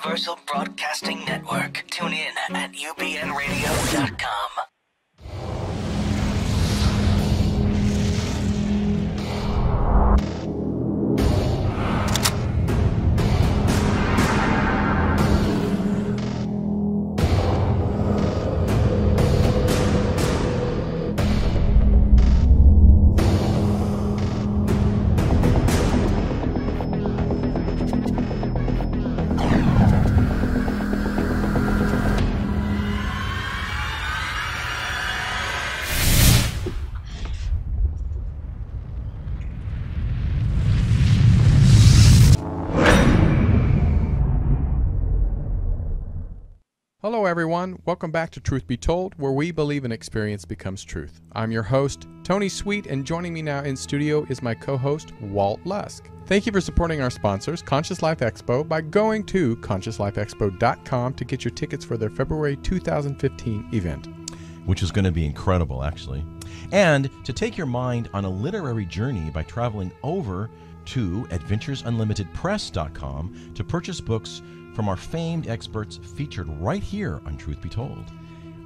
Universal Broadcasting Network. Tune in at ubnradio.com. Hello everyone, welcome back to Truth Be Told, where we believe an experience becomes truth. I'm your host, Tony Sweet, and joining me now in studio is my co-host, Walt Lusk. Thank you for supporting our sponsors, Conscious Life Expo, by going to ConsciousLifeExpo.com to get your tickets for their February 2015 event. Which is going to be incredible, actually. And to take your mind on a literary journey by traveling over to AdventuresUnlimitedPress.com to purchase books from our famed experts featured right here on Truth Be Told.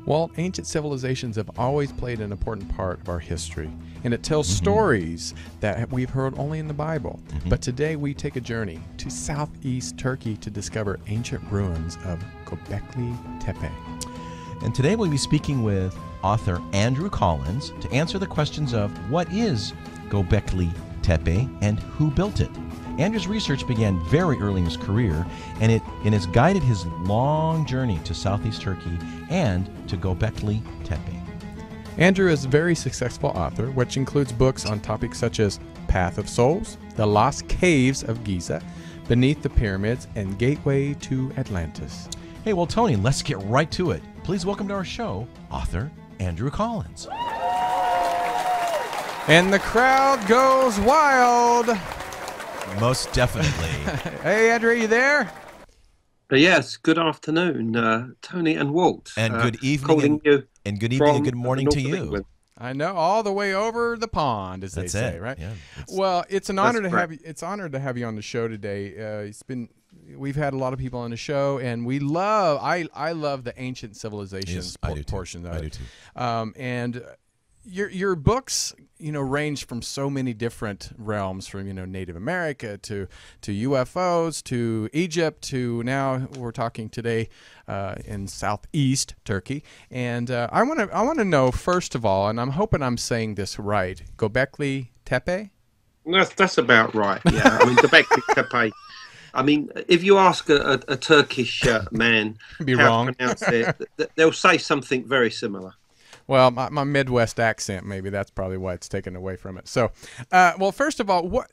Well, ancient civilizations have always played an important part of our history, and it tells stories that we've heard only in the Bible. But today we take a journey to southeast Turkey to discover ancient ruins of Gobekli Tepe. And today we'll be speaking with author Andrew Collins to answer the questions of what is Gobekli Tepe and who built it. Andrew's research began very early in his career, and it has guided his long journey to southeast Turkey and to Gobekli Tepe. Andrew is a very successful author, which includes books on topics such as Path of Souls, The Lost Caves of Giza, Beneath the Pyramids, and Gateway to Atlantis. Hey, well, Tony, let's get right to it. Please welcome to our show, author Andrew Collins. And the crowd goes wild. Most definitely. Hey, Andrew, are you there? Yes, good afternoon, Tony and Walt. And good evening. And good evening and good morning to you. England. I know, all the way over the pond, as they say, right? Yeah, well, it's an honor to have you. It's an honor to have you on the show today. We've had a lot of people on the show, and we love. I love the ancient civilizations portion of it. I do too. And your books, range from so many different realms, from Native America to UFOs to Egypt to now we're talking today in southeast Turkey. And I want to know, first of all, and I'm hoping I'm saying this right, Gobekli Tepe. That's about right. Yeah, I mean Gobekli Tepe. I mean, if you ask a Turkish man how to pronounce it, they'll say something very similar. Well, my Midwest accent, maybe that's probably why it's taken away from it. So, well, first of all,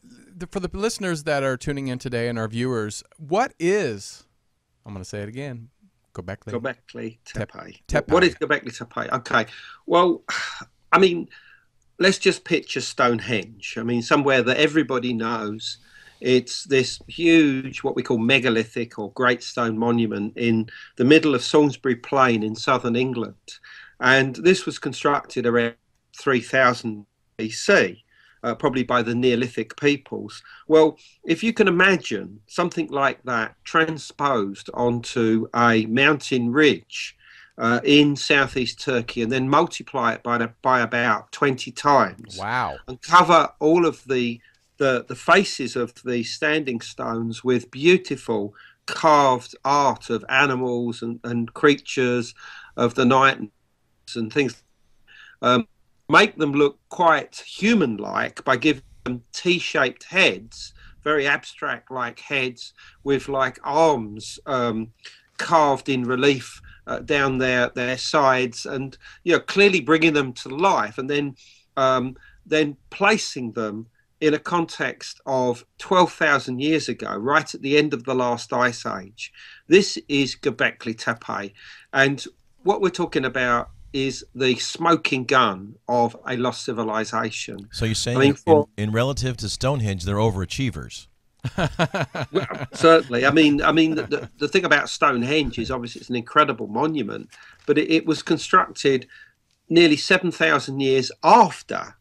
for the listeners that are tuning in today and our viewers, what is, I'm going to say it again, Gobekli Tepe. What is Gobekli Tepe? Okay, well, I mean, let's just picture Stonehenge. I mean, somewhere that everybody knows. It's this huge, what we call megalithic or great stone monument in the middle of Salisbury Plain in southern England. And this was constructed around 3000 BC, probably by the Neolithic peoples. Well, if you can imagine something like that transposed onto a mountain ridge in southeast Turkey and then multiply it by about 20 times. Wow. And cover all of the faces of the standing stones with beautiful carved art of animals and creatures of the night and things, make them look quite human-like by giving them T-shaped heads, very abstract-like heads with like arms carved in relief down their sides, and clearly bringing them to life, and then placing them in a context of 12,000 years ago, right at the end of the last ice age. This is Gobekli Tepe, and what we're talking about is the smoking gun of a lost civilization. So you're saying, in relative to Stonehenge, they're overachievers? Well, certainly. I mean, the thing about Stonehenge is obviously it's an incredible monument, but it was constructed nearly 7,000 years after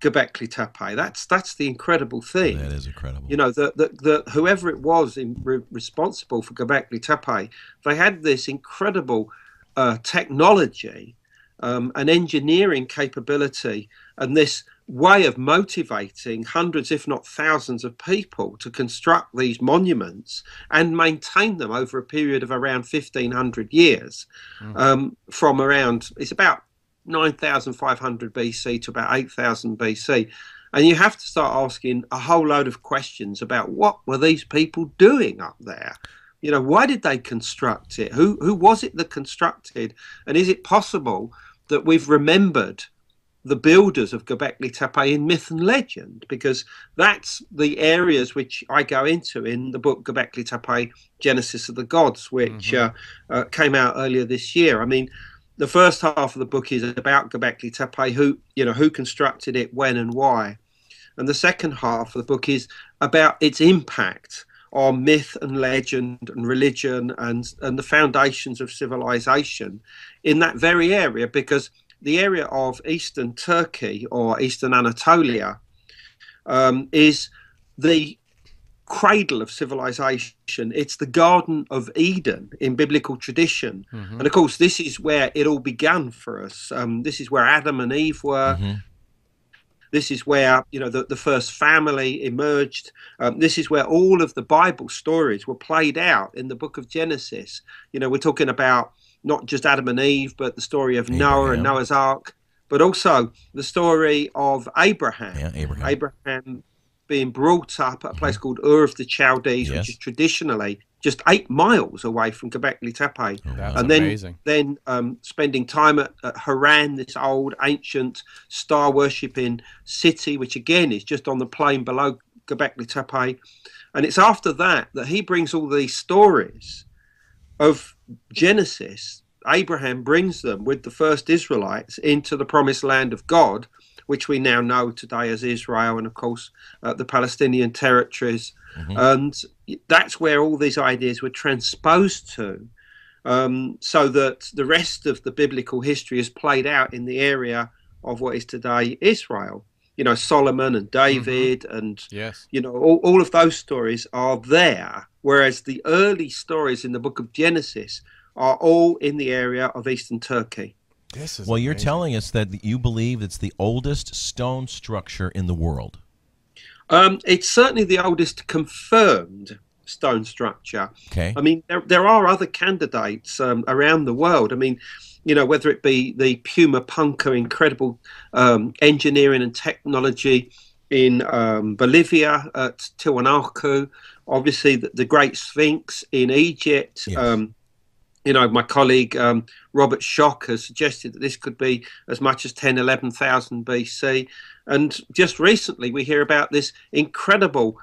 Göbekli Tepe. That's the incredible thing. That is incredible. You know, the whoever it was responsible for Göbekli Tepe, they had this incredible technology, an engineering capability, and this way of motivating hundreds, if not thousands, of people to construct these monuments and maintain them over a period of around 1,500 years, from around, it's about 9,500 BC to about 8,000 BC. And you have to start asking a whole load of questions about what were these people doing up there? You know, why did they construct it? Who was it that constructed? And is it possible that we've remembered the builders of Göbekli Tepe in myth and legend? Because that's the areas which I go into in the book Göbekli Tepe, Genesis of the Gods, which came out earlier this year. I mean, the first half of the book is about Göbekli Tepe, who constructed it, when and why. And the second half of the book is about its impact on myth and legend and religion and the foundations of civilization in that very area, because the area of eastern Turkey or eastern Anatolia is the cradle of civilization. It's the Garden of Eden in biblical tradition. And of course, this is where it all began for us. This is where Adam and Eve were. This is where, you know, the first family emerged. This is where all of the Bible stories were played out in the book of Genesis. You know, we're talking about not just Adam and Eve, but the story of Noah and Noah's Ark, but also the story of Abraham. Yeah, Abraham being brought up at a place called Ur of the Chaldees, which is traditionally just 8 miles away from Göbekli Tepe. That's amazing. Then spending time at Haran, this old ancient star worshipping city, which again is just on the plain below Göbekli Tepe. And it's after that he brings all these stories of Genesis. Abraham brings them with the first Israelites into the promised land of God, which we now know today as Israel, and of course the Palestinian territories. And that's where all these ideas were transposed to, so that the rest of the biblical history is played out in the area of what is today Israel. You know, Solomon and David and, you know, all of those stories are there, whereas the early stories in the book of Genesis are all in the area of eastern Turkey. Well, you're telling us that you believe it's the oldest stone structure in the world. It's certainly the oldest confirmed stone structure. Okay. I mean, there are other candidates around the world. I mean, you know, whether it be the Puma Punka, incredible engineering and technology in Bolivia at Tiwanaku, obviously the Great Sphinx in Egypt. You know, my colleague Robert Schoch has suggested that this could be as much as 11,000 BC. And just recently we hear about this incredible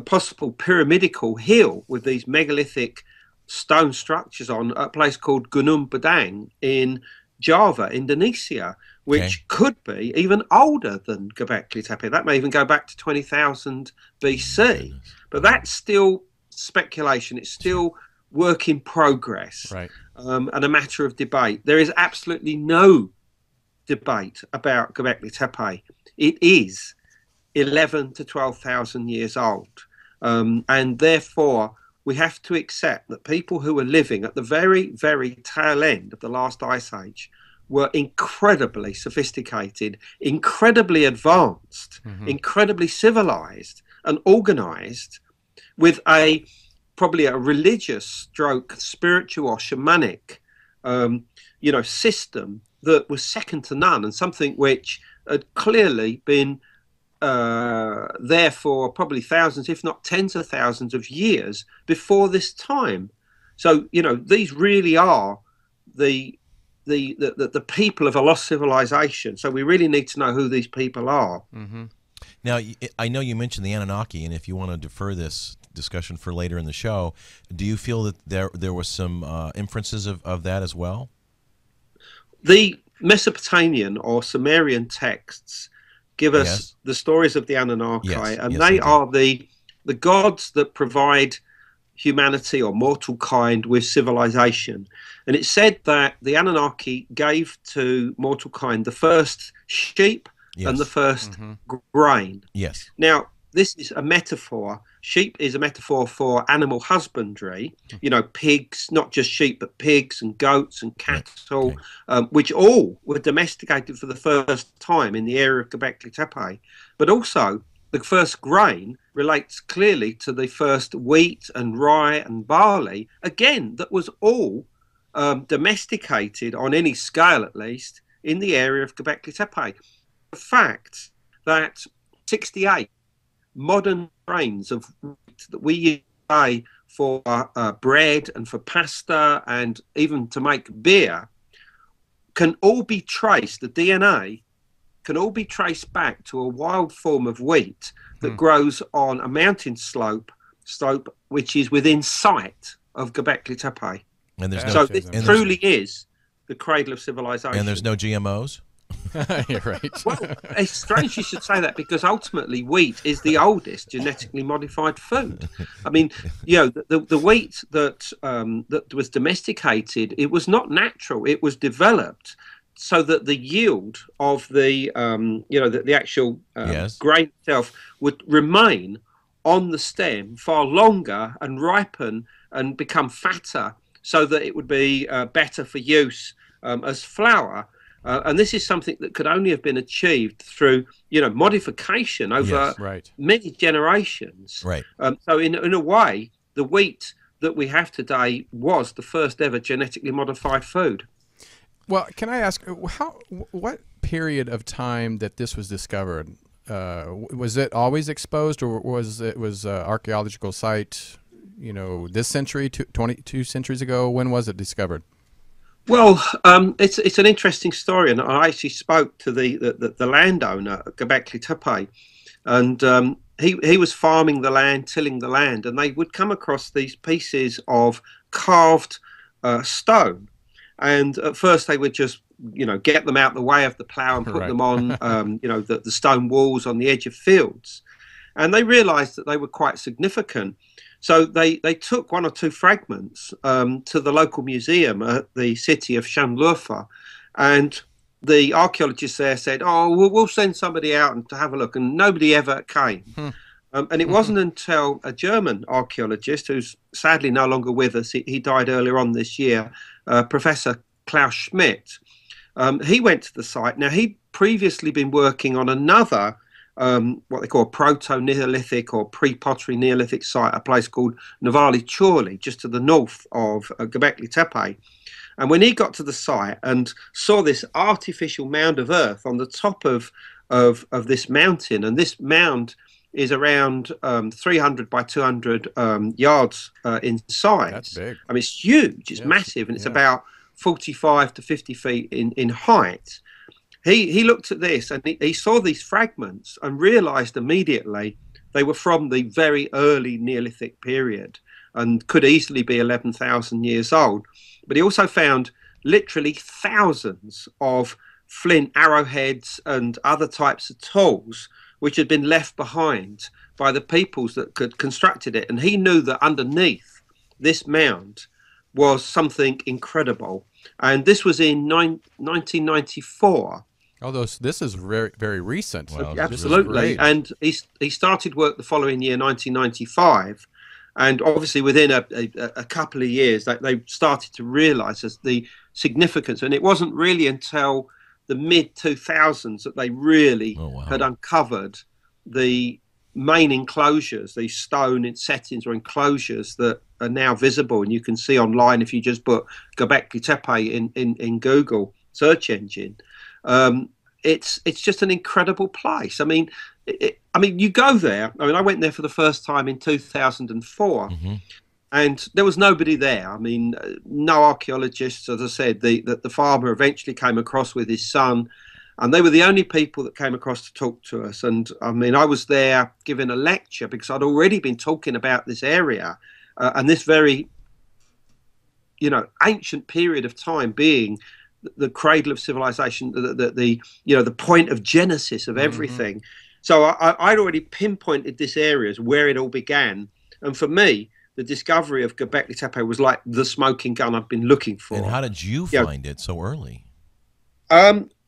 possible pyramidical hill with these megalithic stone structures on a place called Gunung Padang in Java, Indonesia, which could be even older than Göbekli Tepe. That may even go back to 20,000 BC. But that's still speculation. It's still work in progress, and a matter of debate. There is absolutely no debate about Göbekli Tepe. It is 11 to 12,000 years old, and therefore we have to accept that people who were living at the very, very tail end of the last ice age were incredibly sophisticated, incredibly advanced, incredibly civilized and organized, with probably a religious stroke spiritual or shamanic you know, system that was second to none, and something which had clearly been there for probably thousands, if not tens of thousands of years before this time. So, you know, these really are the people of a lost civilization. So we really need to know who these people are. Now, I know you mentioned the Anunnaki, and if you want to defer this discussion for later in the show, do you feel that there was some inferences of that as well? The Mesopotamian or Sumerian texts give us the stories of the Anunnaki, and they are the gods that provide humanity or mortal kind with civilization. And it's said that the Anunnaki gave to mortal kind the first sheep, and the first grain. Yes. Now, this is a metaphor. Sheep is a metaphor for animal husbandry. You know, pigs, not just sheep, but pigs and goats and cattle, which all were domesticated for the first time in the area of Gobekli Tepe. But also, the first grain relates clearly to the first wheat and rye and barley, again, that was all domesticated on any scale, at least, in the area of Gobekli Tepe. The fact that 68 modern grains of wheat that we use today for bread and for pasta and even to make beer can all be traced, the DNA can all be traced back to a wild form of wheat that grows on a mountain slope which is within sight of Gobekli Tepe. And there's so this truly is the cradle of civilization. And there's no GMOs? You're right. Well, it's strange you should say that, because ultimately wheat is the oldest genetically modified food. I mean, you know, the wheat that that was domesticated, it was not natural. It was developed so that the yield of the the actual grain itself would remain on the stem far longer and ripen and become fatter, so that it would be better for use as flour. And this is something that could only have been achieved through, modification over many generations. Right. So in a way, the wheat that we have today was the first ever genetically modified food. Well, can I ask, what period of time that this was discovered? Was it always exposed, or was archaeological site, this century, 22 centuries ago? When was it discovered? Well, it's an interesting story, and I actually spoke to the landowner at Gobekli Tepe, and he was farming the land, tilling the land, and they would come across these pieces of carved stone, and at first they would just get them out the way of the plough and put them on the stone walls on the edge of fields, and they realised that they were quite significant. So they took one or two fragments to the local museum at the city of Şanlıurfa, and the archaeologists there said, "Oh, we'll send somebody out and to have a look," and nobody ever came. And it wasn't until a German archaeologist, who's sadly no longer with us, he died earlier on this year, Professor Klaus Schmidt. He went to the site. Now, he'd previously been working on another what they call a proto-Neolithic or pre-pottery Neolithic site, a place called Novali Chorli, just to the north of Gobekli Tepe. And when he got to the site and saw this artificial mound of earth on the top of this mountain, and this mound is around 300 by 200 yards in size. That's big. I mean, it's huge, it's massive, and it's about 45 to 50 feet in height. He looked at this and he saw these fragments and realised immediately they were from the very early Neolithic period and could easily be 11,000 years old. But he also found literally thousands of flint arrowheads and other types of tools which had been left behind by the peoples that could constructed it. And he knew that underneath this mound was something incredible. And this was in 1994. Although this is very, very recent. Wow, absolutely. And he started work the following year, 1995. And obviously within a couple of years, they started to realise the significance. And it wasn't really until the mid-2000s that they really had uncovered the main enclosures, these stone settings or enclosures that are now visible. And you can see online if you just put Gobekli Tepe in Google search engine. It's just an incredible place. I mean, you go there. I mean, I went there for the first time in 2004, and there was nobody there. I mean, no archaeologists. As I said, the farmer eventually came across with his son, and they were the only people that came across to talk to us. And I mean, I was there giving a lecture because I'd already been talking about this area and this very, ancient period of time being the cradle of civilization, the point of genesis of everything. So I'd already pinpointed this area as where it all began. And for me, the discovery of Gobekli Tepe was like the smoking gun I've been looking for. And how did you find it so early?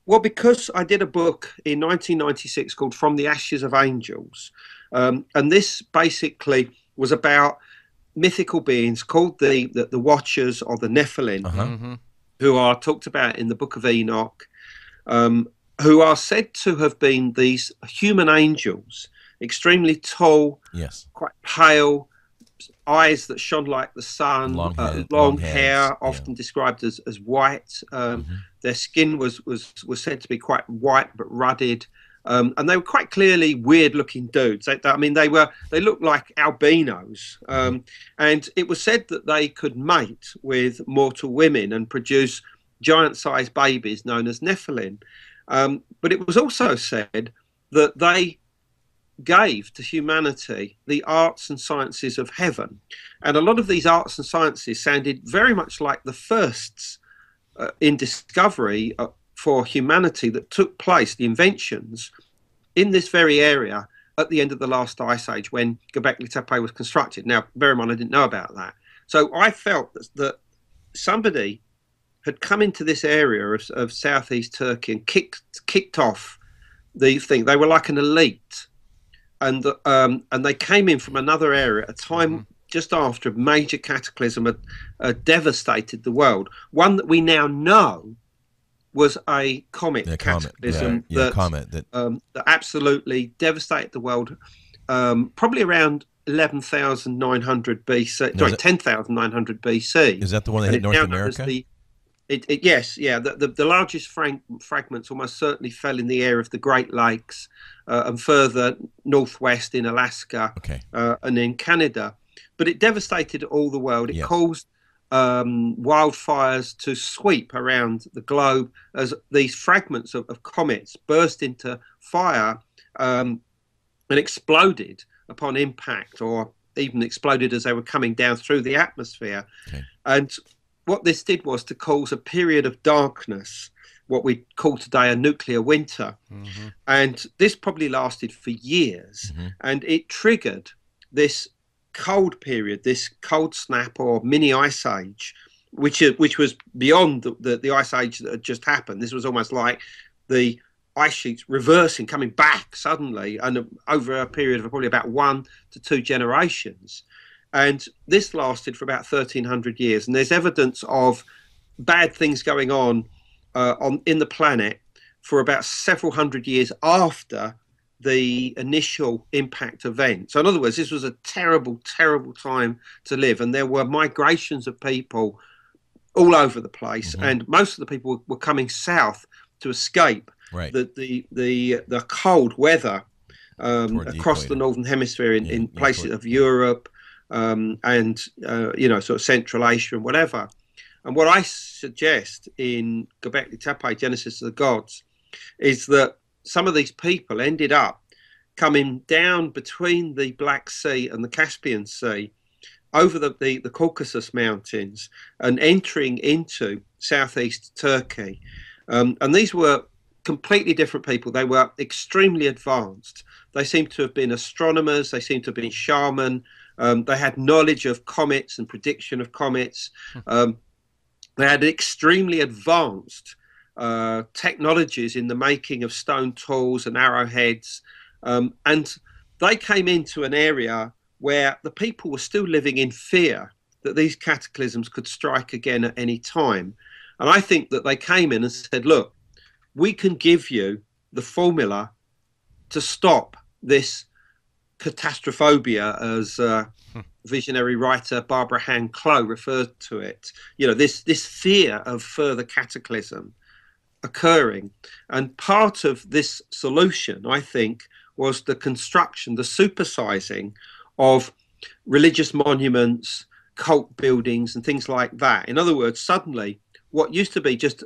Well, because I did a book in 1996 called From the Ashes of Angels, and this basically was about mythical beings called the Watchers or the Nephilim, who are talked about in the Book of Enoch, who are said to have been these human angels, extremely tall, Yes. quite pale, eyes that shone like the sun, long hair, often described as white. Their skin was said to be quite white but rudded, and they were quite clearly weird-looking dudes. They looked like albinos, and it was said that they could mate with mortal women and produce giant-sized babies known as Nephilim. But it was also said that they gave to humanity the arts and sciences of heaven, and a lot of these arts and sciences sounded very much like the firsts in discovery for humanity that took place, the inventions in this very area at the end of the last ice age when Gobekli Tepe was constructed. Now, bear in mind, I didn't know about that, so I felt that somebody had come into this area of southeast Turkey and kicked off the thing. They were like an elite. And they came in from another area at a time just after a major cataclysm had devastated the world. One that we now know was a comet cataclysm that absolutely devastated the world, probably around 11,900 BC. Sorry, 10,900 BC. Is that the one that hit North America? Yes. The largest fragments almost certainly fell in the area of the Great Lakes and further northwest in Alaska and in Canada. But it devastated all the world. It caused wildfires to sweep around the globe as these fragments of comets burst into fire and exploded upon impact, or even exploded as they were coming down through the atmosphere. And what this did was to cause a period of darkness, what we call today a nuclear winter. And this probably lasted for years. And it triggered this cold period, this cold snap or mini ice age, which was beyond the ice age that had just happened. This was almost like the ice sheets reversing, coming back suddenly, and over a period of probably about 1 to 2 generations. And this lasted for about 1,300 years. And there's evidence of bad things going on in the planet for about several hundred years after the initial impact event. So in other words, this was a terrible, terrible time to live. And there were migrations of people all over the place. And most of the people were coming south to escape the cold weather across the northern hemisphere in places of Europe, and sort of Central Asia and whatever. And what I suggest in Gobekli Tepe, Genesis of the Gods, is that some of these people ended up coming down between the Black Sea and the Caspian Sea over the Caucasus Mountains and entering into southeast Turkey. And these were completely different people. They were extremely advanced. They seemed to have been astronomers. They seemed to have been shaman. They had knowledge of comets and prediction of comets. They had extremely advanced technologies in the making of stone tools and arrowheads. And they came into an area where the people were still living in fear that these cataclysms could strike again at any time. And I think that they came in and said, look, we can give you the formula to stop this catastrophobia, as visionary writer Barbara Han Clough referred to it. This fear of further cataclysm occurring. And part of this solution, I think, was the construction, the supersizing of religious monuments, cult buildings and things like that. In other words, suddenly what used to be just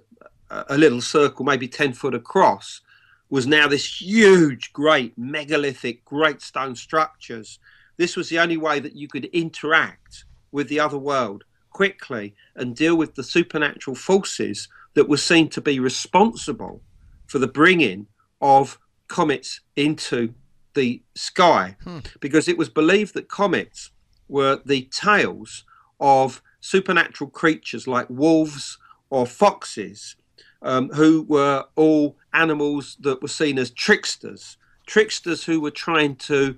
a little circle, maybe 10 foot across, was now this huge, great, megalithic, great stone structures. This was the only way that you could interact with the other world quickly and deal with the supernatural forces that were seen to be responsible for the bringing of comets into the sky, because it was believed that comets were the tails of supernatural creatures like wolves or foxes, who were all animals that were seen as tricksters who were trying to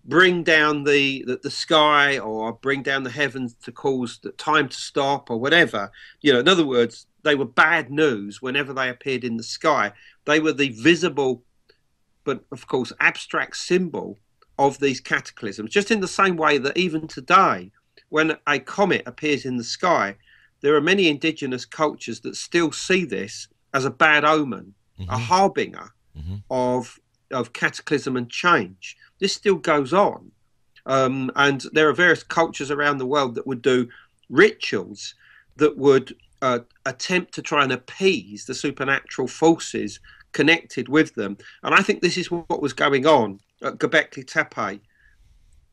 bring down the sky or bring down the heavens to cause the time to stop or whatever. In other words, they were bad news whenever they appeared in the sky. They were the visible, but of course abstract symbol of these cataclysms, just in the same way that even today, when a comet appears in the sky, there are many indigenous cultures that still see this as a bad omen, a harbinger of cataclysm and change. This still goes on. And there are various cultures around the world that would do rituals that would attempt to try and appease the supernatural forces connected with them. And I think this is what was going on at Gobekli Tepe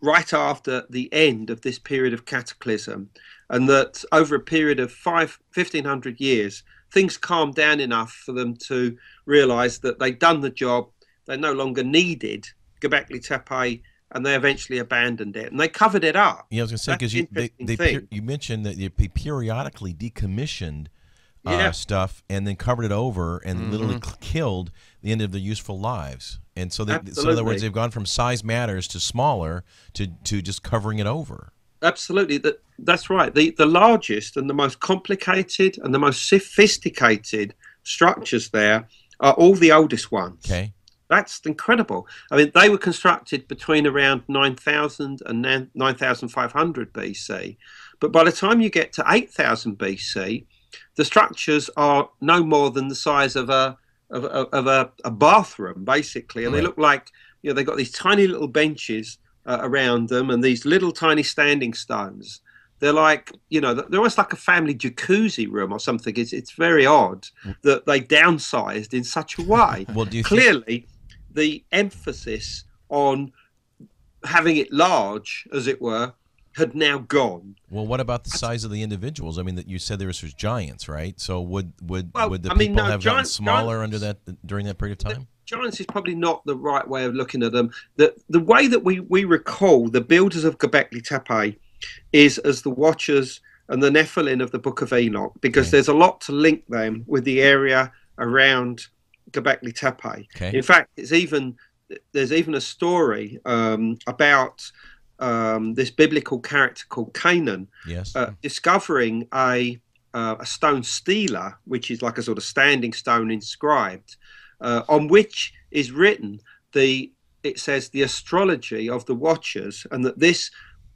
right after the end of this period of cataclysm, and that over a period of 1,500 years, things calmed down enough for them to realize that they'd done the job. They no longer needed Gobekli Tepe, and they eventually abandoned it, and they covered it up. Yeah, I was going to say, because you mentioned that they periodically decommissioned stuff and then covered it over and literally killed the end of their useful lives. And so, so in other words, they've gone from size matters to smaller to just covering it over. Absolutely, that's right. The largest and the most complicated and the most sophisticated structures there are all the oldest ones. Okay. That's incredible. I mean, they were constructed between around 9,000 and 9,500 BC. But by the time you get to 8,000 BC, the structures are no more than the size of a bathroom, basically. And they look like, they've got these tiny little benches around them and these little tiny standing stones. They're like, they're almost like a family jacuzzi room or something. It's very odd that they downsized in such a way. Well, clearly, the emphasis on having it large, as it were, had now gone. Well, what about the size of the individuals? I mean, that you said there was just giants, right? So would the people have gotten smaller during that period of time? Giants is probably not the right way of looking at them. The way that we recall the builders of Gobekli Tepe is as the Watchers and the Nephilim of the Book of Enoch, because there's a lot to link them with the area around Gobekli Tepe. Okay. In fact, there's even a story about this biblical character called Canaan discovering a stone stela, which is like a sort of standing stone inscribed, on which is written it says the astrology of the Watchers, and that this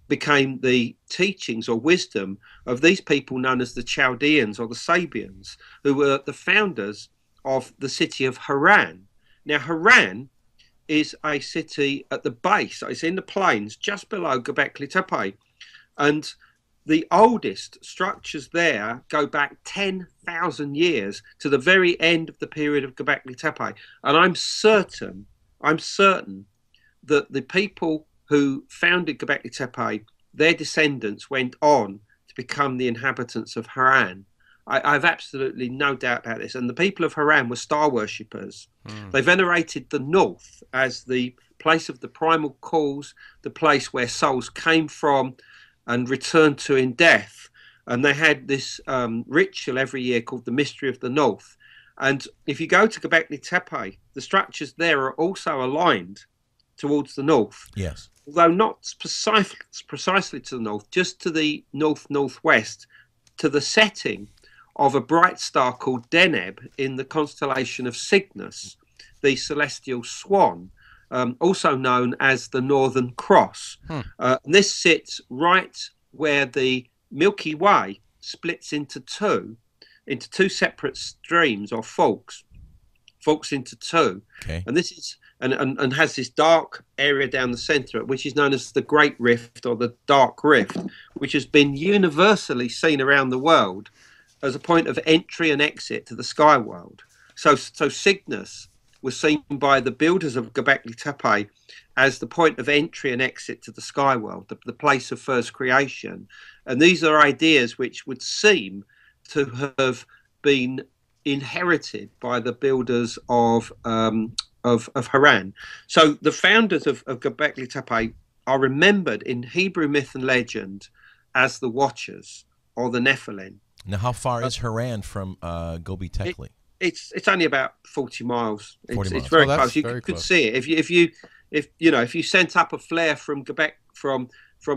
became the teachings or wisdom of these people known as the Chaldeans or the Sabians, who were the founders of the city of Haran. Now, Haran is a city at the base. It's in the plains just below Gobekli Tepe. And the oldest structures there go back 10,000 years to the very end of the period of Gobekli Tepe. And I'm certain that the people who founded Gobekli Tepe, their descendants went on to become the inhabitants of Haran. I've absolutely no doubt about this. And the people of Haran were star worshippers. They venerated the north as the place of the primal cause, the place where souls came from and returned to in death. And they had this ritual every year called the Mystery of the North. And if you go to Gobekli Tepe, the structures there are also aligned towards the north. Yes. Although not precisely to the north, just to the north-northwest, to the setting of a bright star called Deneb in the constellation of Cygnus, the celestial swan, also known as the Northern Cross. This sits right where the Milky Way splits into two separate streams or forks into two. Okay. And this is and has this dark area down the center, which is known as the Great Rift or the Dark Rift, which has been universally seen around the world as a point of entry and exit to the sky world. So Cygnus was seen by the builders of Gobekli Tepe as the point of entry and exit to the sky world, the place of first creation. And these are ideas which would seem to have been inherited by the builders of Haran. So the founders of Gobekli Tepe are remembered in Hebrew myth and legend as the Watchers or the Nephilim. Now, how far is Haran from Göbekli Tepe? It's only about 40 miles. 40 miles. It's very that's close. You very could close. see it if you sent up a flare from Quebec from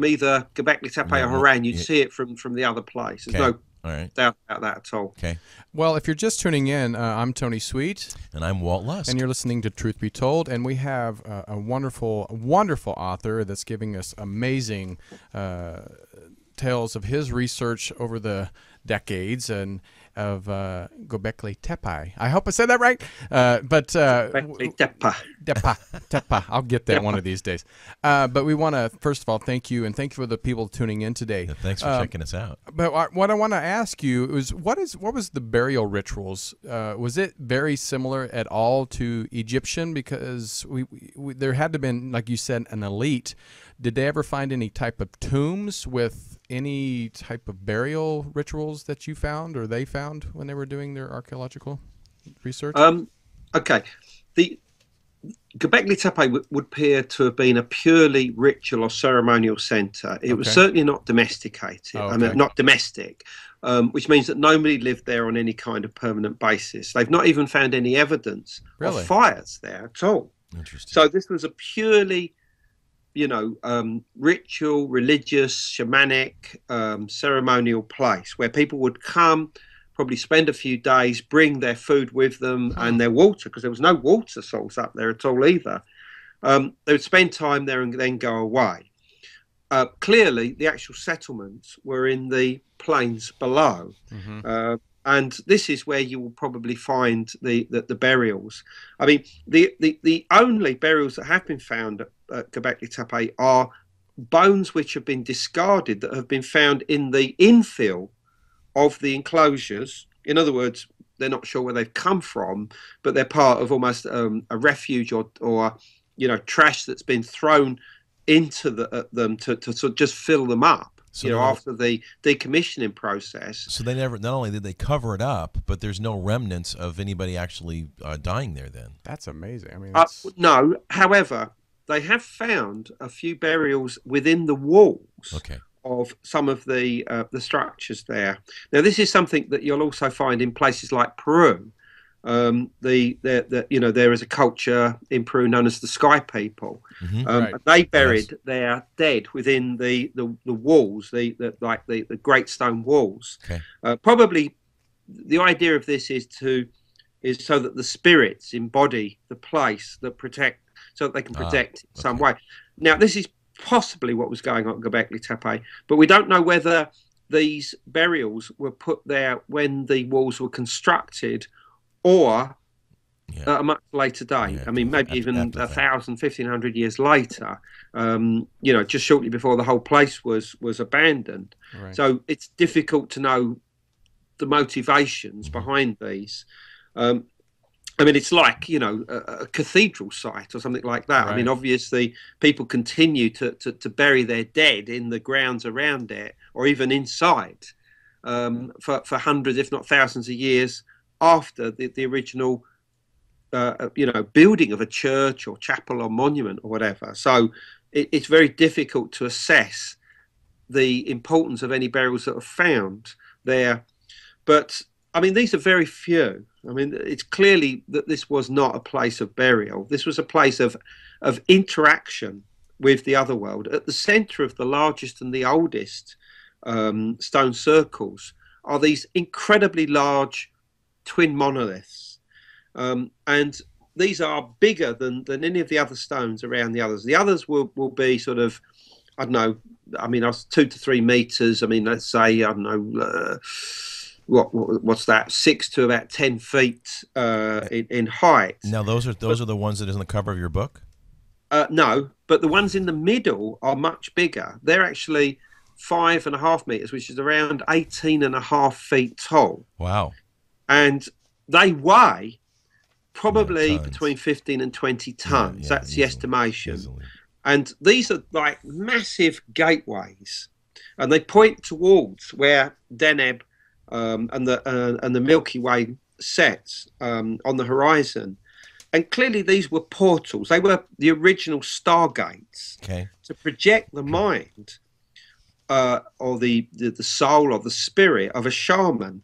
either Göbekli Tepe or Haran, you'd see it from the other place. There's no All right. doubt about that at all. Okay. Well, if you're just tuning in, I'm Tony Sweet. And I'm Walt Lusk. And you're listening to Truth Be Told, and we have a wonderful, wonderful author that's giving us amazing tales of his research over the decades and of Gobekli Tepe. I hope I said that right. Gobekli Tepe. Tepe. I'll get that one of these days. But we want to, first of all, thank you, and thank you for the people tuning in today. Yeah, thanks for checking us out. But what I want to ask you is, what was the burial rituals? Was it very similar at all to Egyptian? Because we there had to have been, like you said, an elite. Did they ever find any type of tombs with any type of burial rituals that you found or they found when they were doing their archaeological research? Okay. The Göbekli Tepe would appear to have been a purely ritual or ceremonial centre. It was certainly not domesticated. Oh, I mean, not domestic, which means that nobody lived there on any kind of permanent basis. They've not even found any evidence of fires there at all. Interesting. So this was a purely ritual, religious, shamanic, ceremonial place where people would come, probably spend a few days, bring their food with them and their water, because there was no water source up there at all either. They would spend time there and then go away. Clearly, the actual settlements were in the plains below. And this is where you will probably find the burials. I mean, the only burials that have been found at Göbekli Tepe are bones which have been discarded that have been found in the infill of the enclosures. In other words, they're not sure where they've come from, but they're part of almost a refuge or trash that's been thrown into them to sort of just fill them up. So after the decommissioning process. So they not only did they cover it up, but there's no remnants of anybody actually dying there then. That's amazing. I mean, no. However, they have found a few burials within the walls of some of the structures there. Now, this is something that you'll also find in places like Peru. There is a culture in Peru known as the Sky People. They buried their dead within the walls, the Great Stone Walls. Probably the idea of this is so that the spirits embody the place that so that they can protect in some way. Now, this is possibly what was going on at Göbekli Tepe, but we don't know whether these burials were put there when the walls were constructed or at a much later date. I mean, maybe even 1,000, 1,500 years later, just shortly before the whole place was abandoned. So it's difficult to know the motivations behind these. I mean, it's like, a cathedral site or something like that. I mean, obviously, people continue to bury their dead in the grounds around it or even inside for hundreds, if not thousands of years after the original, building of a church or chapel or monument or whatever. So it's very difficult to assess the importance of any burials that are found there. But, I mean, these are very few. I mean, it's clearly that this was not a place of burial. This was a place of interaction with the other world. At the centre of the largest and the oldest stone circles are these incredibly large twin monoliths, and these are bigger than any of the other stones around the others. The others will be sort of, I don't know, I mean, 2 to 3 meters. I mean, let's say, I don't know, what's that, 6 to about 10 feet in height. Now, those are the ones that is on the cover of your book? No, but the ones in the middle are much bigger. They're actually 5.5 meters, which is around 18.5 feet tall. Wow. And they weigh probably between 15 and 20 tons. That's the estimation. Easily. And these are like massive gateways, and they point towards where Deneb and the Milky Way sets on the horizon. And clearly these were portals. They were the original stargates to project the mind or the soul or the spirit of a shaman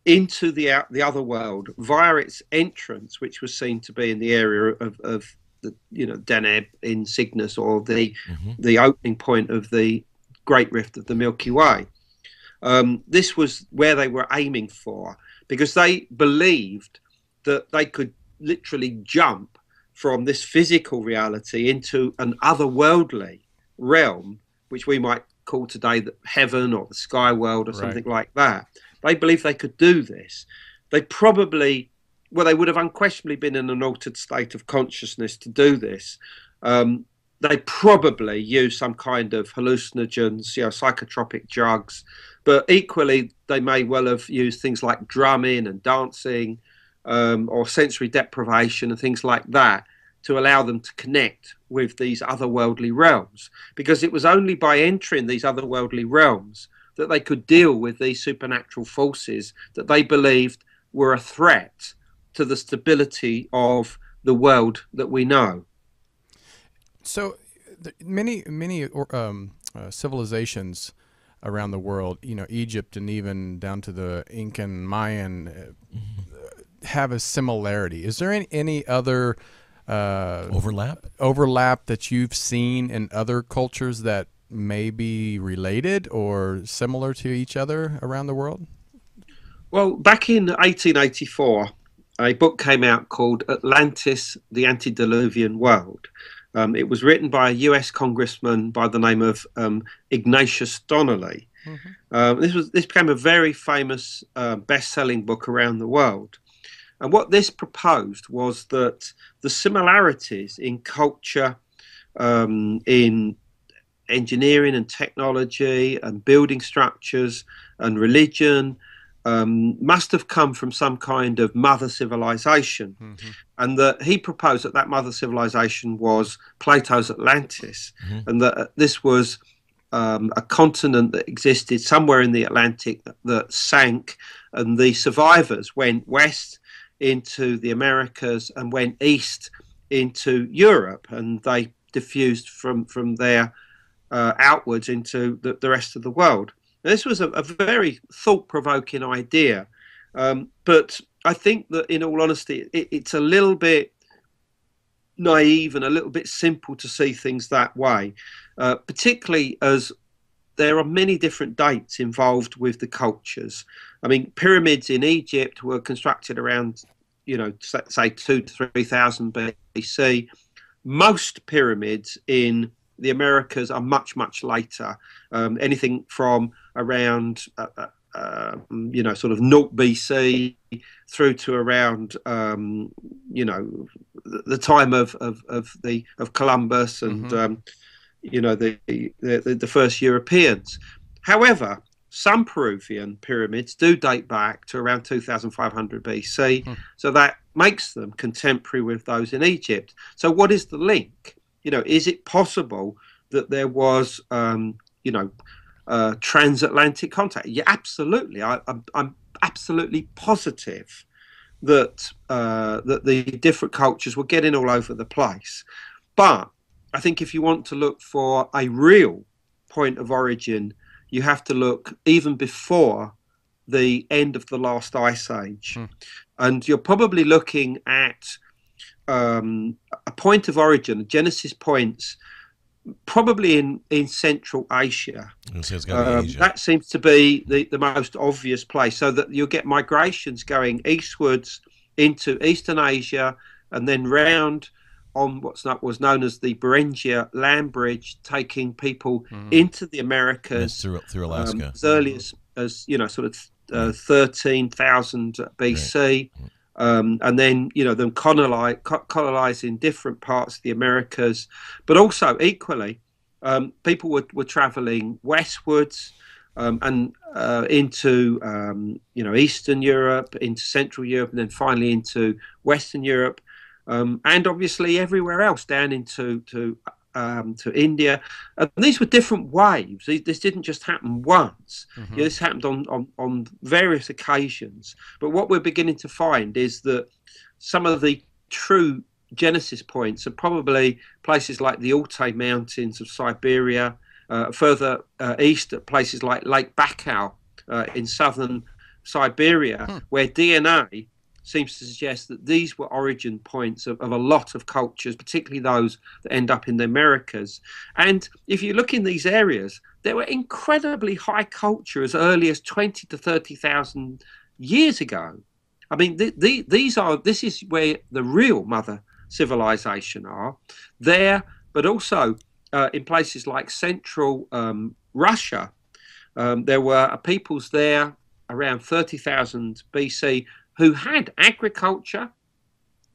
into the other world via its entrance, which was seen to be in the area of the Deneb in Cygnus, or the opening point of the Great Rift of the Milky Way. This was where they were aiming for, because they believed that they could literally jump from this physical reality into an otherworldly realm, which we might call today the heaven or the sky world or something like that. They believed they could do this. They probably, they would have unquestionably been in an altered state of consciousness to do this. They probably used some kind of hallucinogens, psychotropic drugs, but equally they may well have used things like drumming and dancing, or sensory deprivation and things like that, to allow them to connect with these otherworldly realms, because it was only by entering these otherworldly realms that they could deal with these supernatural forces that they believed were a threat to the stability of the world that we know. So many civilizations around the world, Egypt and even down to the Incan, Mayan, have a similarity. Is there any other overlap that you've seen in other cultures that may be related or similar to each other around the world? Well, back in 1884, a book came out called Atlantis, the Antediluvian World. It was written by a US congressman by the name of Ignatius Donnelly. This became a very famous best-selling book around the world. And what this proposed was that the similarities in culture, in engineering and technology and building structures and religion must have come from some kind of mother civilization. And that he proposed that mother civilization was Plato's Atlantis, and that this was a continent that existed somewhere in the Atlantic that sank, and the survivors went west into the Americas and went east into Europe, and they diffused from there outwards into the rest of the world. Now, this was a very thought-provoking idea, but I think that, in all honesty, it's a little bit naive and a little bit simple to see things that way, particularly as there are many different dates involved with the cultures. I mean, pyramids in Egypt were constructed around, say 2,000 to 3,000 BC. Most pyramids in the Americas are much, much later. Anything from around, sort of 0 BC through to around, the time of Columbus and the first Europeans. However, some Peruvian pyramids do date back to around 2,500 BC, so that makes them contemporary with those in Egypt. So what is the link? Is it possible that there was, transatlantic contact? Yeah, absolutely. I'm absolutely positive that that the different cultures were getting all over the place. But I think if you want to look for a real point of origin, you have to look even before the end of the last ice age. And you're probably looking at a point of origin, Genesis points, probably in Central Asia. Asia. That seems to be the most obvious place, so that you'll get migrations going eastwards into Eastern Asia and then round on what was known as the Beringia land bridge, taking people into the Americas through Alaska, as early as 13,000 BC. And then them colonizing different parts of the Americas, but also equally people were traveling westwards and into Eastern Europe, into Central Europe, and then finally into Western Europe, and obviously everywhere else down into to India. These were different waves. This didn't just happen once. This happened on various occasions. But what we're beginning to find is that some of the true genesis points are probably places like the Altai Mountains of Siberia, further east at places like Lake Baikal in southern Siberia, where DNA seems to suggest that these were origin points of a lot of cultures, particularly those that end up in the Americas. And if you look in these areas, there were incredibly high culture as early as 20 to 30,000 years ago. I mean, this is where the real mother civilization are there, but also in places like central Russia. There were peoples there around 30,000 BC who had agriculture.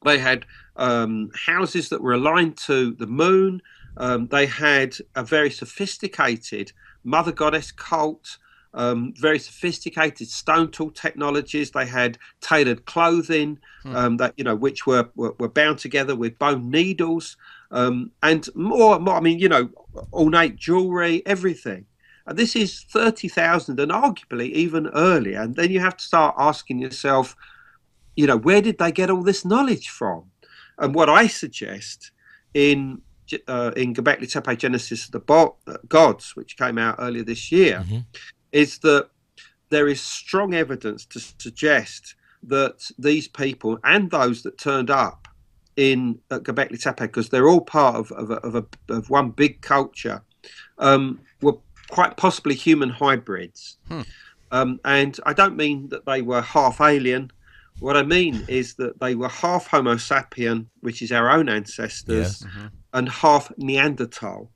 They had houses that were aligned to the moon. They had a very sophisticated mother goddess cult, very sophisticated stone tool technologies. They had tailored clothing that which were bound together with bone needles, and more. I mean, ornate jewelry, everything. And this is 30,000 and arguably even earlier. And then you have to start asking yourself, where did they get all this knowledge from? And what I suggest in Gobekli Tepe Genesis of the Gods, which came out earlier this year, is that there is strong evidence to suggest that these people and those that turned up in Gobekli Tepe, because they're all part of one big culture, were quite possibly human hybrids. And I don't mean that they were half alien. What I mean is that they were half Homo sapien, which is our own ancestors, and half Neanderthal.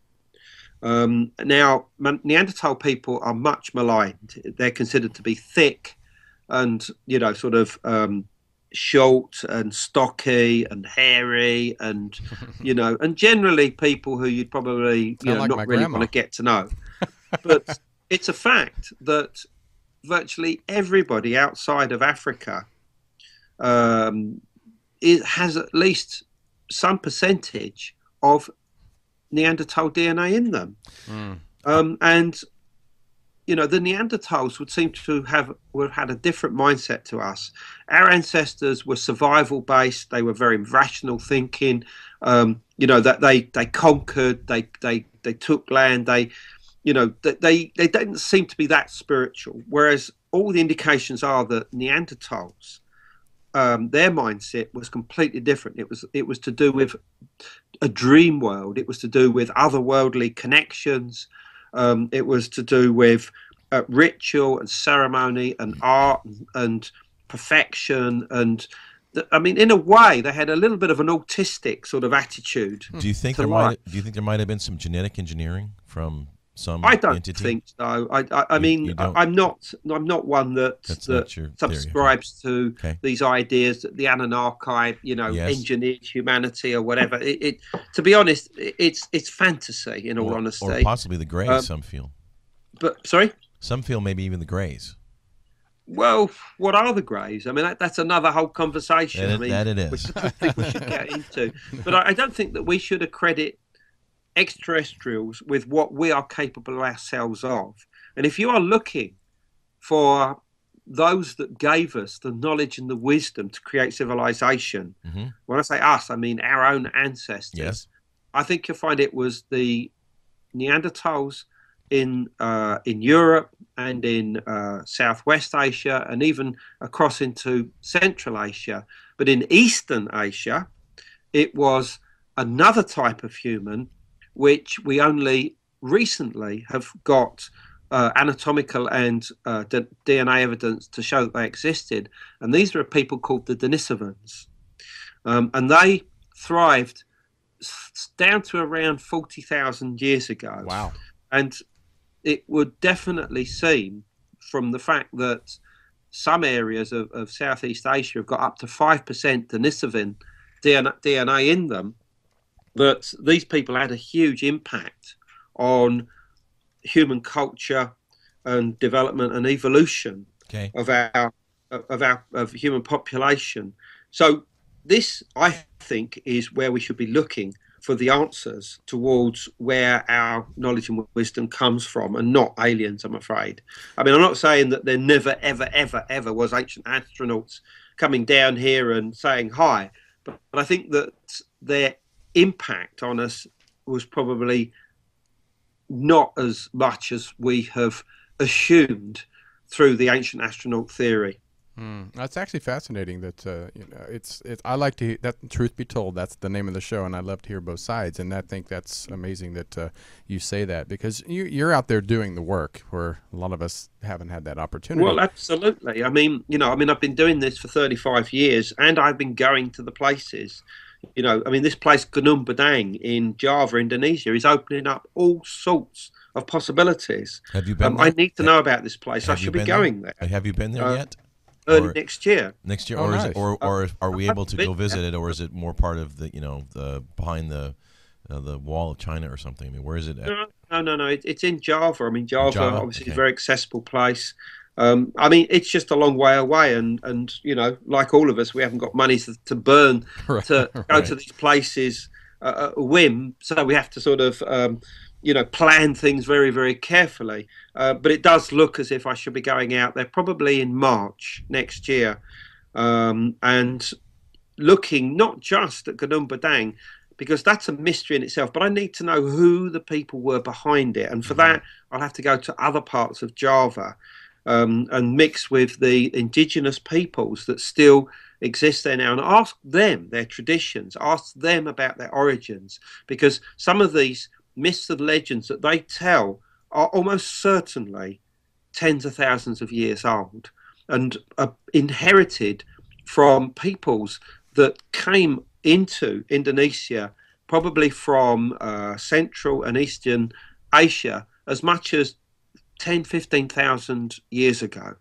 Now, Neanderthal people are much maligned. They're considered to be thick and, sort of short and stocky and hairy and, and generally people who you'd probably, like not really want to get to know. But it's a fact that virtually everybody outside of Africa it has at least some percentage of Neanderthal DNA in them. And the Neanderthals would seem to have had a different mindset to us. Our ancestors were survival based. They were very rational thinking. That they conquered. They took land. They didn't seem to be that spiritual. Whereas all the indications are that Neanderthals, their mindset was completely different. It was to do with a dream world. It was to do with otherworldly connections. It was to do with ritual and ceremony and art and perfection. And in a way, they had a little bit of an autistic sort of attitude. Do you think there might have been some genetic engineering from some I don't entity? think so. I'm not one that subscribes to these ideas that the Anunnaki, engineered humanity or whatever. To be honest, it's fantasy. In all honesty, or possibly the Greys. Some feel. But sorry, some feel maybe even the Greys. Well, what are the Greys? I mean, that's another whole conversation. That it is. Which I think we should get into. But I don't think that we should accredit extraterrestrials with what we are capable ourselves of. And if you are looking for those that gave us the knowledge and the wisdom to create civilization, when I say us, I mean our own ancestors. Yes. I think you'll find it was the Neanderthals in Europe and in Southwest Asia and even across into Central Asia. But in Eastern Asia, it was another type of human which we only recently have got anatomical and DNA evidence to show that they existed. And these are people called the Denisovans. And they thrived down to around 40,000 years ago. Wow. And it would definitely seem from the fact that some areas of Southeast Asia have got up to 5% Denisovan DNA in them, that these people had a huge impact on human culture and development and evolution of human population. So this, I think, is where we should be looking for the answers towards where our knowledge and wisdom comes from, and not aliens, I'm afraid. I mean, I'm not saying that there never, ever, ever, ever was ancient astronauts coming down here and saying hi, but I think that their impact on us was probably not as much as we have assumed through the ancient astronaut theory. That's actually fascinating. That it's. I like to that. Truth be told, that's the name of the show, and I love to hear both sides. And I think that's amazing that you say that, because you're out there doing the work where a lot of us haven't had that opportunity. Well, absolutely. I mean, I've been doing this for 35 years, and I've been going to the places. This place Gunung Padang in Java, Indonesia, is opening up all sorts of possibilities. Have you been there? I need to know about this place. I should be going there. Have you been there yet? Early next year. Next year, Oh, or nice. or are we able to go visit it, or is it more part of the the behind the wall of China or something? I mean, where is it at? No. It's in Java. I mean, Java obviously okay. is a very accessible place. It's just a long way away, and like all of us, we haven't got money to burn to go to these places at a whim. So we have to sort of plan things very, very carefully. But it does look as if I should be going out there probably in March next year, and looking not just at Gunung Padang, because that's a mystery in itself, but I need to know who the people were behind it. And for that, I'll have to go to other parts of Java and mix with the indigenous peoples that still exist there now, and ask them their traditions, ask them about their origins, because some of these myths and legends that they tell are almost certainly tens of thousands of years old, and are inherited from peoples that came into Indonesia probably from Central and Eastern Asia as much as 10, 15,000 years ago.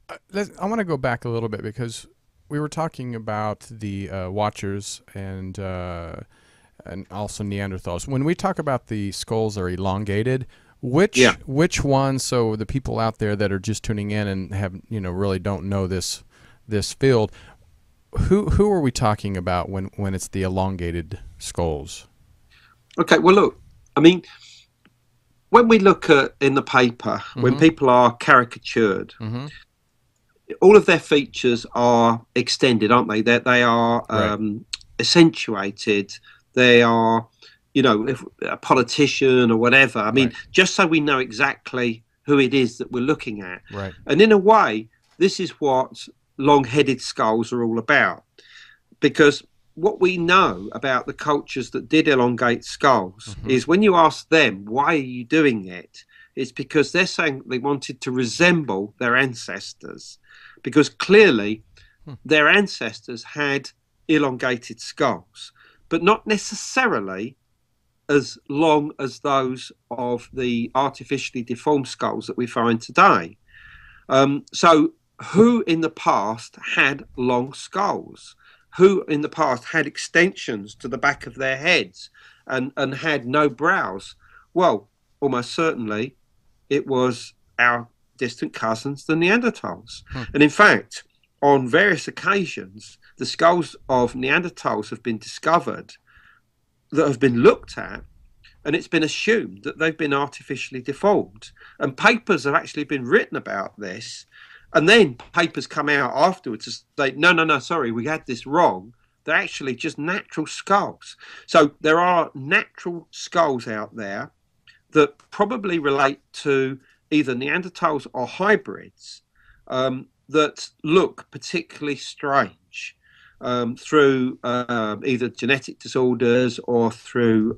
I want to go back a little bit, because we were talking about the Watchers and also Neanderthals. When we talk about the skulls are elongated, which ones? So the people out there that are just tuning in and have really don't know this field, who are we talking about when it's the elongated skulls? Okay, well look, I mean, when we look at in the paper, when people are caricatured, all of their features are extended, aren't they? They are accentuated. They are, if a politician or whatever. I mean, just so we know exactly who it is that we're looking at. Right. And in a way, this is what long-headed skulls are all about, because what we know about the cultures that did elongate skulls is when you ask them, why are you doing it? It's because they're saying they wanted to resemble their ancestors, because clearly their ancestors had elongated skulls, but not necessarily as long as those of the artificially deformed skulls that we find today. So who in the past had long skulls? Who in the past had extensions to the back of their heads and had no brows? Well, almost certainly it was our distant cousins, the Neanderthals. And in fact, on various occasions, the skulls of Neanderthals have been discovered that have been looked at, and it's been assumed that they've been artificially deformed. And papers have actually been written about this. And then papers come out afterwards to say, no, sorry, we had this wrong. They're actually just natural skulls. So there are natural skulls out there that probably relate to either Neanderthals or hybrids that look particularly strange through either genetic disorders or through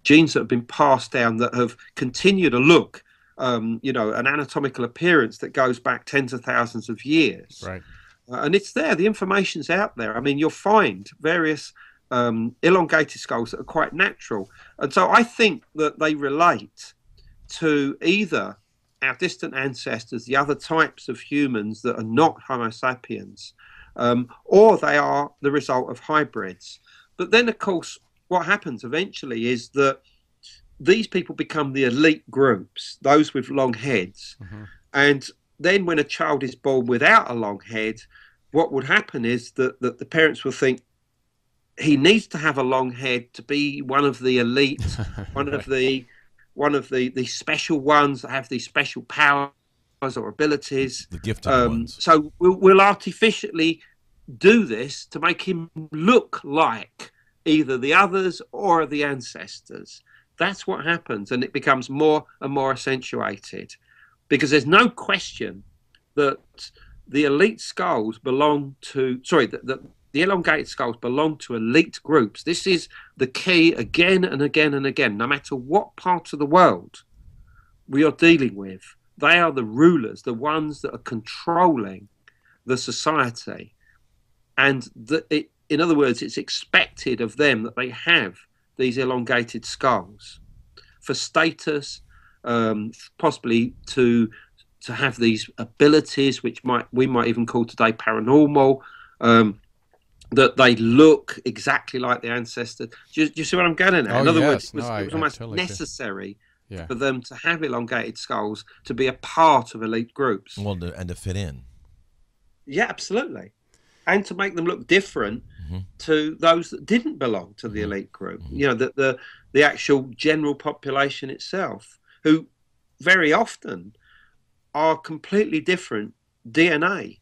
genes that have been passed down that have continued to look an anatomical appearance that goes back tens of thousands of years. Right. And it's there. The information's out there. I mean, you'll find various elongated skulls that are quite natural. And so I think that they relate to either our distant ancestors, the other types of humans that are not Homo sapiens, or they are the result of hybrids. But then, of course, what happens eventually is that these people become the elite groups, those with long heads. And then when a child is born without a long head, what would happen is that the parents will think he needs to have a long head to be one of the elite, one of the special ones that have these special powers or abilities. The gifted ones. So we'll artificially do this to make him look like either the others or the ancestors. That's what happens, and it becomes more and more accentuated, because there's no question that the elite skulls belong to, sorry, the elongated skulls belong to elite groups. This is the key again and again and again. No matter what part of the world we are dealing with, they are the rulers, the ones that are controlling the society. And in other words, it's expected of them that they have these elongated skulls for status, possibly to have these abilities, which we might even call today paranormal, that they look exactly like the ancestors. Do you see what I'm getting at? Oh, in other yes. words, it was almost totally necessary yeah. for them to have elongated skulls to be a part of elite groups. Well, and to fit in. Yeah, absolutely. And to make them look different to those that didn't belong to the elite group. You know, the actual general population itself, who very often are completely different DNA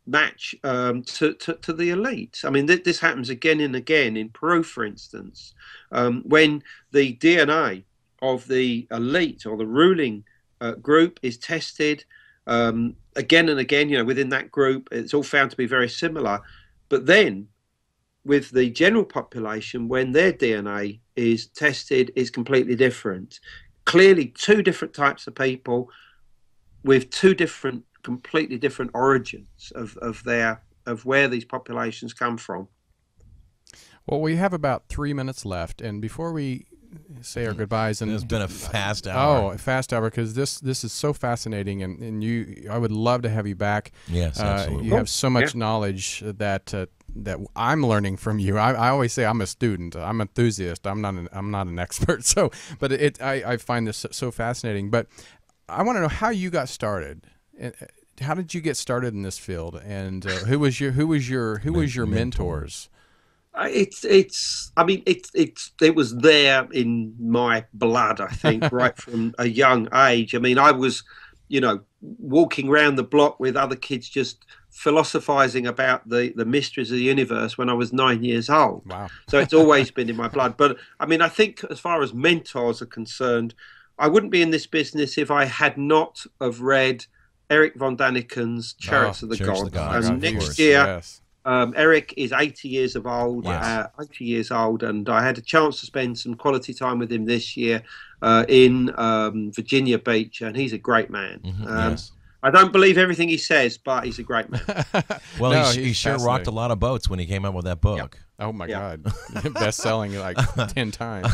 match to the elite. I mean, this happens again and again in Peru, for instance, when the DNA of the elite or the ruling group is tested again and again, you know, within that group, it's all found to be very similar. But then with the general population, when their DNA is tested, is completely different. Clearly two different types of people with two different, completely different origins of where these populations come from. Well, we have about 3 minutes left, and before we say our goodbyes, and it's been a fast hour. Oh, a fast hour, because this is so fascinating, and I would love to have you back. Yes, absolutely. You have so much knowledge that I'm learning from you. I always say I'm a student. I'm an enthusiast. I'm not an expert. So, but I find this so fascinating. But I want to know how you got started. How did you get started in this field? And who was your mentors? It was there in my blood, I think, right from a young age. I mean, I was, you know, walking around the block with other kids just philosophizing about the mysteries of the universe when I was 9 years old. Wow. So it's always been in my blood. But I mean, I think as far as mentors are concerned, I wouldn't be in this business if I had not have read Eric von Daniken's Chariots of the Gods. And next year, yes. Eric is 80 years old, Yes. 80 years old, and I had a chance to spend some quality time with him this year in Virginia Beach, and he's a great man. Yes. I don't believe everything he says, but he's a great man. Well, No, he sure rocked a lot of boats when he came out with that book. Oh my Yeah. God, best-selling like 10 times.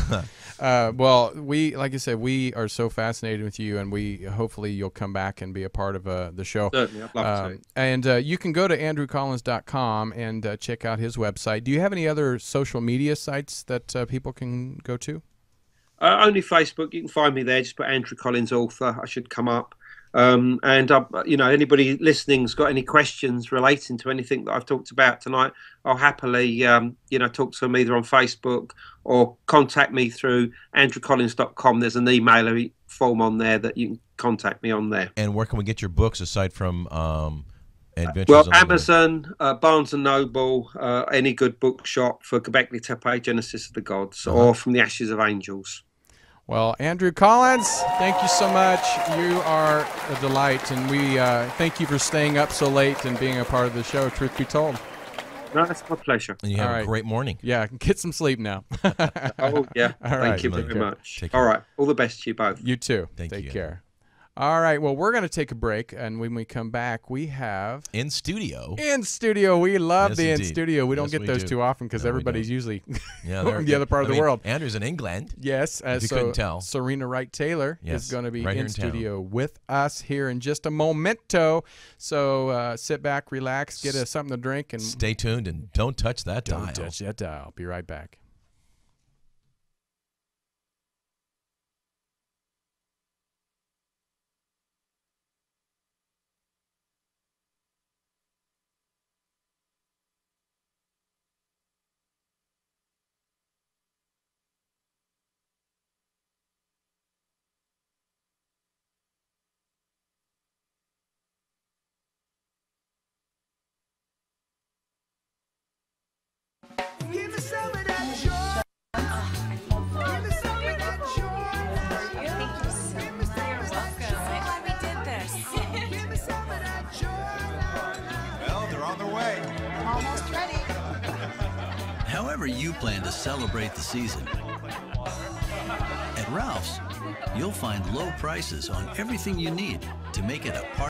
Well, like I said, we are so fascinated with you, and hopefully you'll come back and be a part of the show. Certainly, I'd love to. And you can go to andrewcollins.com and check out his website. Do you have any other social media sites that people can go to? Only Facebook. You can find me there. Just put Andrew Collins author. I should come up. And you know, anybody listening's got any questions relating to anything that I've talked about tonight, I'll happily you know, talk to them either on Facebook or contact me through andrewcollins.com. There's an email form on there that you can contact me on there. And where can we get your books aside from Adventures? Well, Amazon, Barnes and Noble, any good bookshop for Gobekli Tepe, Genesis of the Gods, or From the Ashes of Angels. Well, Andrew Collins, thank you so much. You are a delight, and we thank you for staying up so late and being a part of the show, truth be told. No, it's my pleasure. And you have a great morning. Yeah, get some sleep now. Oh, yeah. All right. Thank you very much. Take care. All right. All the best to you both. You too. Thank you. Take care. All right. Well, we're going to take a break, and when we come back, we have In studio. We love Yes, the in indeed. studio. We don't Yes, get we those do. too often because No, we everybody's don't. usually Yeah, from the other part of the world. Andrew's in England. Yes, If you so couldn't tell. Serena Wright Taylor Yes, is going to be right here in in town. studio with us here in just a momento. So sit back, relax, get something to drink, and Stay tuned and don't touch that dial. don't touch that dial. Be right back. Give me some of that however you plan to celebrate the season. At Ralph's, you'll find low prices on everything you need to make it a part